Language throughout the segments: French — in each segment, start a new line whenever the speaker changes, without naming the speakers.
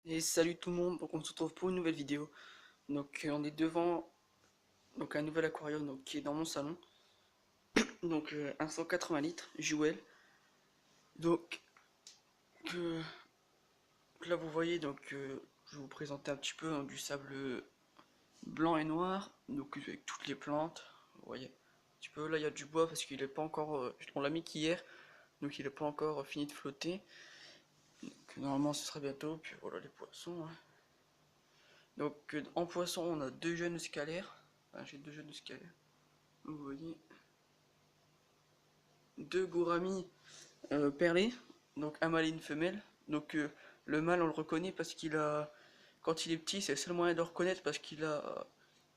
Et salut tout le monde, donc on se retrouve pour une nouvelle vidéo. Donc on est devant un nouvel aquarium qui est dans mon salon. Donc un 180 litres, Jewel. Donc euh, là vous voyez je vais vous présenter un petit peu du sable blanc et noir. Donc avec toutes les plantes. Vous voyez un petit peu là il y a du bois parce qu'il est pas encore. On l'a mis qu'hier, donc il n'est pas encore fini de flotter. Donc normalement ce sera bientôt. Puis voilà les poissons, hein. Donc en poisson on a deux jeunes scalaires. Enfin, j'ai deux jeunes scalaires. Vous voyez, deux gouramis perlés, donc un mâle et une femelle. Donc le mâle on le reconnaît parce qu'il a, quand il est petit, c'est le seul moyen de le reconnaître parce qu'il a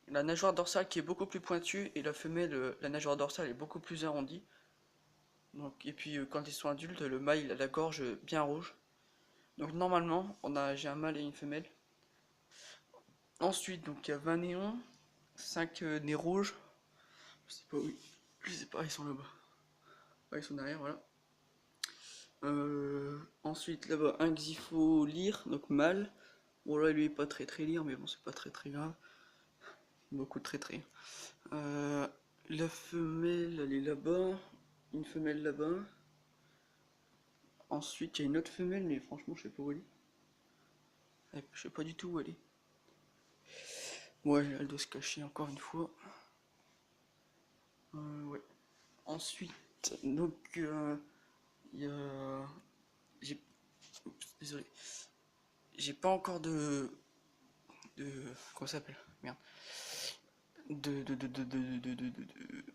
la nageoire dorsale qui est beaucoup plus pointue et la femelle, la nageoire dorsale est beaucoup plus arrondie. Donc, et puis quand ils sont adultes, le mâle il a la gorge bien rouge. Donc normalement, j'ai un mâle et une femelle. Ensuite, donc il y a 20 néons, 5 nez rouges. Je sais pas où, je sais pas, ils sont là-bas. Ouais, ils sont derrière, voilà. Ensuite là-bas un Xipho lyre, donc mâle. Bon là lui est pas très lyre mais bon c'est pas très grave. Beaucoup de très. Euh, la femelle elle est là-bas. Une femelle là-bas. Ensuite il y a une autre femelle mais franchement je sais pas où elle est. Je sais pas du tout où elle est. Ouais elle doit se cacher encore une fois. Ouais. Ensuite donc il y a... J'ai... Désolé. J'ai pas encore de... Comment ça s'appelle? Merde.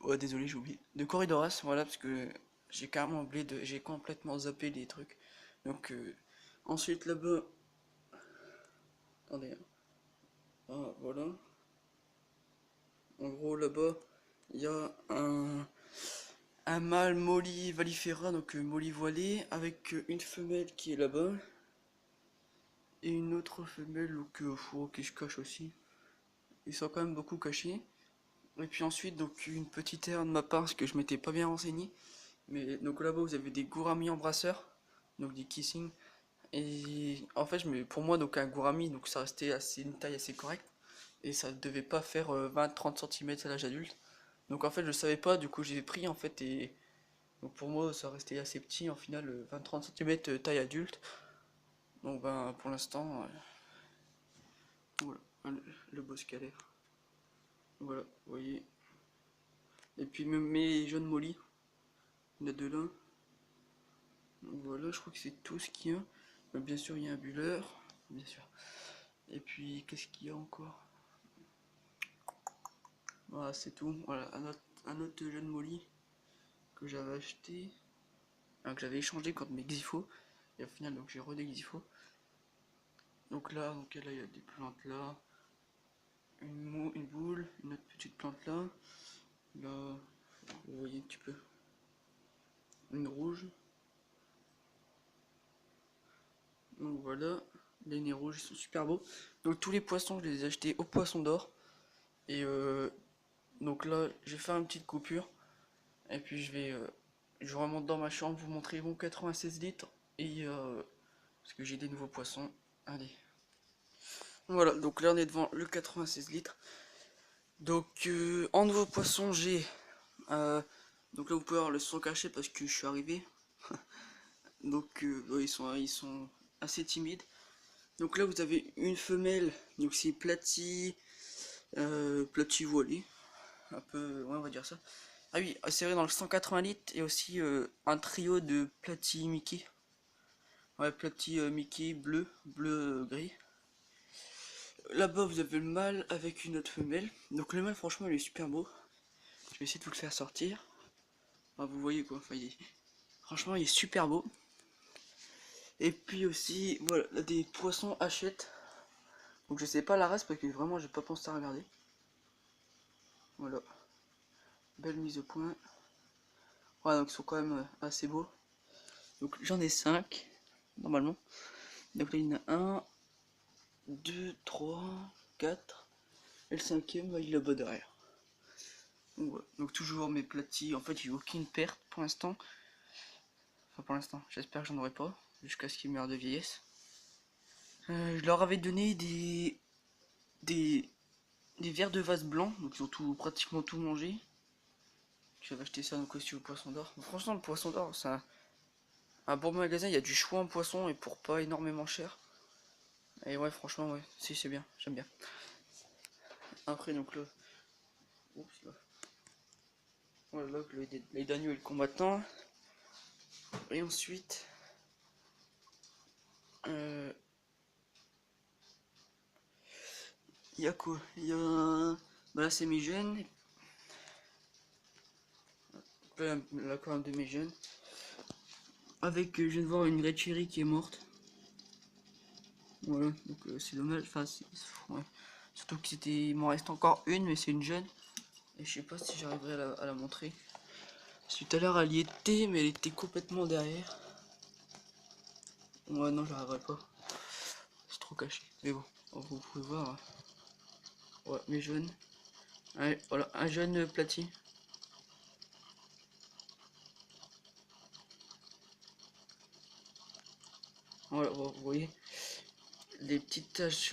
Ouais, désolé, j'ai oublié. De Corridoras, voilà, parce que j'ai carrément oublié j'ai complètement zappé les trucs. Donc, ensuite là-bas, attendez, hein. Ah, voilà. En gros, là-bas, il y a un mâle Molly valifera, donc Molly voilée, avec une femelle qui est là-bas, et une autre femelle qui se cache aussi. Ils sont quand même beaucoup cachés. Et puis ensuite, donc une petite erreur de ma part, parce que je m'étais pas bien renseigné. Mais donc là-bas, vous avez des gouramis embrasseurs, donc des kissing. Et en fait, pour moi, donc un gourami, donc ça restait une taille assez correcte. Et ça devait pas faire 20-30 cm à l'âge adulte. Donc en fait, je savais pas, du coup, j'ai pris en fait. Et donc pour moi, ça restait assez petit. En final, 20-30 cm taille adulte. Donc ben, pour l'instant, voilà, le beau scalaire. Voilà, vous voyez. Et puis mes jeunes mollies, il y en a deux là. Donc voilà, je crois que c'est tout ce qu'il y a. Bien sûr, il y a un bulleur, bien sûr. Et puis, qu'est-ce qu'il y a encore? Voilà, c'est tout. Voilà, un autre jeune Molly que j'avais acheté, que j'avais échangé contre mes Xipho. Et au final, donc j'ai redé Xipho. Donc là, il y a des plantes là, une boule, une autre petite plante là. Là, vous voyez un petit peu. Une rouge. Donc voilà, les nez rouges, ils sont super beaux. Donc tous les poissons, je les ai achetés au poisson d'or. Et donc là, j'ai fait une petite coupure. Et puis je remonte dans ma chambre vous montrer mon 96 litres. Et parce que j'ai des nouveaux poissons. Allez. Voilà, donc là on est devant le 96 litres. Donc en nouveau poisson j'ai... donc là vous pouvez voir le son caché parce que je suis arrivé. Donc ouais, ils sont assez timides. Donc là vous avez une femelle, donc c'est Platy voilé. Un peu, ouais on va dire ça. Ah oui, c'est vrai dans le 180 litres et aussi un trio de Platy Mickey. Ouais, Platy Mickey bleu gris. Là-bas vous avez le mâle avec une autre femelle. Donc le mâle franchement il est super beau. Je vais essayer de vous le faire sortir. Ah, vous voyez quoi, enfin, franchement il est super beau. Et puis aussi voilà des poissons hachette. Donc je sais pas la race parce que vraiment j'ai pas pensé à regarder. Voilà. Belle mise au point. Ouais donc ils sont quand même assez beaux. Donc j'en ai 5 normalement. Donc là il y en a un, 2, 3, 4. Et le cinquième il est là-bas derrière. Donc, voilà. Donc toujours mes platis. En fait j'ai eu aucune perte pour l'instant. Enfin pour l'instant, j'espère que j'en aurai pas. Jusqu'à ce qu'il meure de vieillesse. Je leur avais donné des, des verres de vase blancs, donc ils ont pratiquement tout mangé. J'avais acheté ça donc aussi au Poisson d'Or. Franchement, le Poisson d'Or, c'est un bon magasin, il y a du choix en poisson et pour pas énormément cher. Et ouais, franchement, ouais, si c'est bien, j'aime bien. Après, donc là, oups, là. Voilà, les d'agneau et le combattant. Et ensuite, il y a quoi? Il y a. Bah là, c'est mes jeunes. Là, quand même de mes jeunes. Avec, je viens de voir une Red Cherry qui est morte. Voilà, donc c'est dommage. Enfin, ouais. Surtout que c'était. Il m'en reste encore une, mais c'est une jeune. Et je sais pas si j'arriverai à la montrer. Parce que tout à l'heure, elle y était, mais elle était complètement derrière. Ouais, non, j'arriverai pas. C'est trop caché. Mais bon, vous pouvez voir. Hein. Ouais, mes jeunes. Ouais, voilà, un jeune platine. Voilà, vous voyez les petites taches